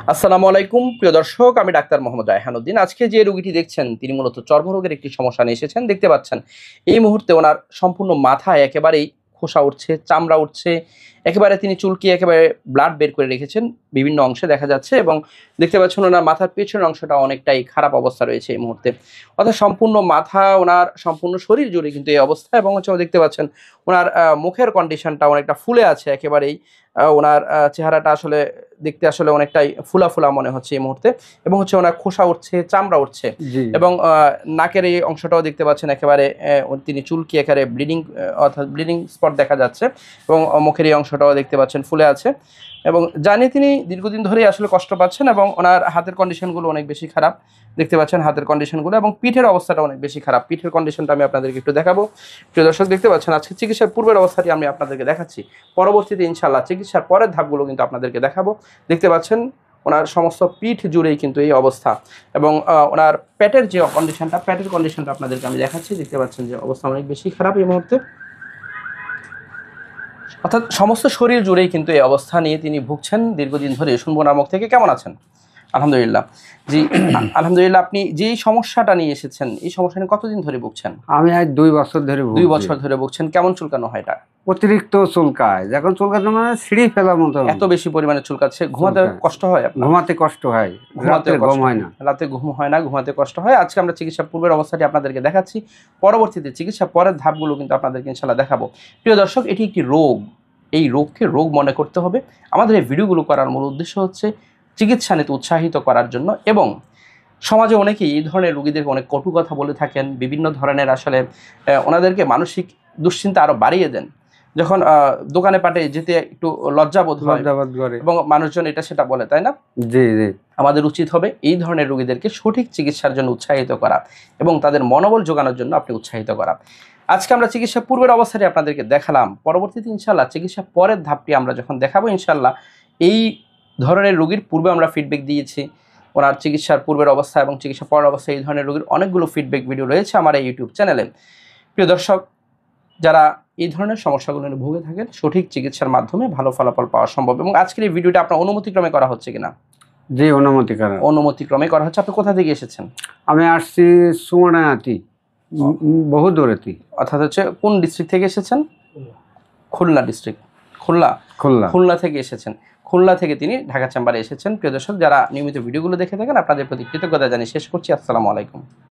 আসসালামু আলাইকুম প্রিয় দর্শক, আমি ডাক্তার মোহাম্মদ রায়হানুদ্দিন। আজকে যে রোগীটি দেখছেন তিনি মূলত চর্মরোগের একটি সমস্যা নিয়ে এসেছেন। দেখতে পাচ্ছেন এই মুহূর্তে ওনার সম্পূর্ণ মাথায় একেবারেই খোসা উঠছে, চামড়া উঠছে, একেবারে তিনি চুলকিয়ে একেবারে ব্লাড বের করে রেখেছেন, বিভিন্ন অংশে দেখা যাচ্ছে। এবং দেখতে পাচ্ছেন ওনার মাথার পেছনের অংশটা অনেকটাই খারাপ অবস্থা রয়েছে এই মুহূর্তে। অর্থাৎ সম্পূর্ণ মাথা, ওনার সম্পূর্ণ শরীর জুড়ে কিন্তু এই অবস্থা। এবং হচ্ছে দেখতে পাচ্ছেন ওনার মুখের কন্ডিশনটা অনেকটা ফুলে আছে একেবারেই। ওনার চেহারাটা আসলে দেখতে আসলে অনেকটাই ফুলা ফুলা মনে হচ্ছে এই মুহূর্তে। এবং হচ্ছে ওনার খোসা উঠছে, চামড়া উঠছে। জি। এবং নাকের এই অংশটাও দেখতে পাচ্ছেন একেবারে তিনি চুলকি একেবারে ব্লিডিং, অর্থাৎ ব্লিডিং স্পট দেখা যাচ্ছে। এবং মুখের এই অংশটাও দেখতে পাচ্ছেন ফুলে আছে। এবং জানি তিনি দীর্ঘদিন ধরেই আসলে কষ্ট পাচ্ছেন। এবং ওনার হাতের কন্ডিশনগুলো অনেক বেশি খারাপ, দেখতে পাচ্ছেন হাতের কন্ডিশনগুলো। এবং পিঠের অবস্থাটা অনেক বেশি খারাপ। পিঠের কন্ডিশনটা আমি আপনাদেরকে একটু দেখাবো। প্রিয় দর্শক, দেখতে পাচ্ছেন আজকে চিকিৎসার পূর্বের অবস্থাটি আমি আপনাদেরকে দেখাচ্ছি। পরবর্তীতে ইনশাআল্লাহ চিকিৎসার পরের ধাপগুলো কিন্তু আপনাদেরকে দেখাবো। দেখতে পাচ্ছেন ওনার সমস্ত পিঠ জুড়েই কিন্তু এই অবস্থা। এবং ওনার পেটের যে কন্ডিশনটা, পেটের কন্ডিশনটা আপনাদেরকে আমি দেখাচ্ছি। দেখতে পাচ্ছেন যে অবস্থা অনেক বেশি খারাপ এই মুহূর্তে। অর্থাৎ সমস্ত শরীর জুড়েই কিন্তু এই অবস্থা নিয়ে তিনি ভুগছেন দীর্ঘদিন ধরে। শুনবো ওনার মুখ থেকে। কেমন আছেন? আলহামদুলিল্লাহ। জি, আলহামদুলিল্লাহ। আপনি যেই সমস্যাটা নিয়ে এসেছেন, এই সমস্যা নিয়ে কতদিন ধরে ভুগছেন? আমি আজ 2 বছর ধরে 2 ভুগছি। বছর ধরে ভুগছেন। কেমন চুলকানো হয় এটা? অতিরিক্ত চুলকায়, যখন চুলকাতে মানে সিঁড়ি ফেলার মতো। এত বেশি পরিমাণে চুলকাচ্ছে, ঘুমাতে চুলকায়। কষ্ট হয় আপনার? ঘুমাতে কষ্ট হয়, ঘুমাতে রাতে ঘুম হয় না। রাতে ঘুম হয় না, ঘুমাতে কষ্ট হয়। আজকে আমরা চিকিৎসা পূর্বের অবস্থাটি আপনাদেরকে দেখাচ্ছি। পরবর্তীতে চিকিৎসা পরের ধাপগুলো কিন্তু আপনাদেরকে ইনশাআল্লাহ দেখাবো। প্রিয় দর্শক, এটি একটি রোগ। এই রোগকে রোগ মনে করতে হবে। আমাদের এই ভিডিওগুলো করার মূল উদ্দেশ্য হচ্ছে চিকিৎসা নিতে উৎসাহিত করার জন্য। এবং সমাজে অনেকেই এই ধরনের রোগীদেরকে অনেক কটু কথা বলে থাকেন, বিভিন্ন ধরনের আসলে ওনাদেরকে মানসিক দুশ্চিন্তা আরও বাড়িয়ে দেন। যখন দোকানে পাটে যেতে একটু লজ্জাবোধ হয় করে এবং মানুষজন এটা সেটা বলে, তাই না? জি জি। আমাদের উচিত হবে এই ধরনের রোগীদেরকে সঠিক চিকিৎসার জন্য উৎসাহিত করা এবং তাদের মনোবল জোগানোর জন্য আপনি উৎসাহিত করা। আজকে আমরা চিকিৎসা পূর্বের অবস্থাটি আপনাদেরকে দেখালাম। পরবর্তীতে ইনশাআল্লাহ চিকিৎসা পরের ধাপটি আমরা যখন দেখাবো ইনশাআল্লাহ, এই ধরনের রোগীর পূর্বে আমরা ফিডব্যাক দিয়েছি। ওনার চিকিৎসার পূর্বের অবস্থা এবং চিকিৎসা পরের অবস্থা, এই ধরনের রোগীর অনেকগুলো ফিডব্যাক ভিডিও রয়েছে আমার এই ইউটিউব চ্যানেলে। প্রিয় দর্শক, যারা এই ধরনের সমস্যাগুলো নিয়ে ভুগে থাকেন, সঠিক চিকিৎসার মাধ্যমে ভালো ফলাফল পাওয়া সম্ভব। এবং আজকের এই ভিডিওটা আপনার অনুমতিক্রমে করা হচ্ছে কিনা? জি, অনুমতিকারক। অনুমতিক্রমে করা হচ্ছে। আপনি কোথা থেকে এসেছেন? আমি আসছি সুমনাতি, বহু দূরেতি। অর্থাৎ হচ্ছে কোন ডিস্ট্রিক্ট থেকে এসেছেন? খুলনা ডিস্ট্রিক্ট। খুলনা খুলনা। খুলনা থেকে এসেছেন। খুলনা থেকে তিনি ঢাকা চেম্বারে এসেছেন। প্রিয় দর্শক, যারা নিয়মিত ভিডিওগুলো দেখে থাকেন আপনাদের প্রতি কৃতজ্ঞতা জানিয়ে শেষ করছি। আসসালামু আলাইকুম।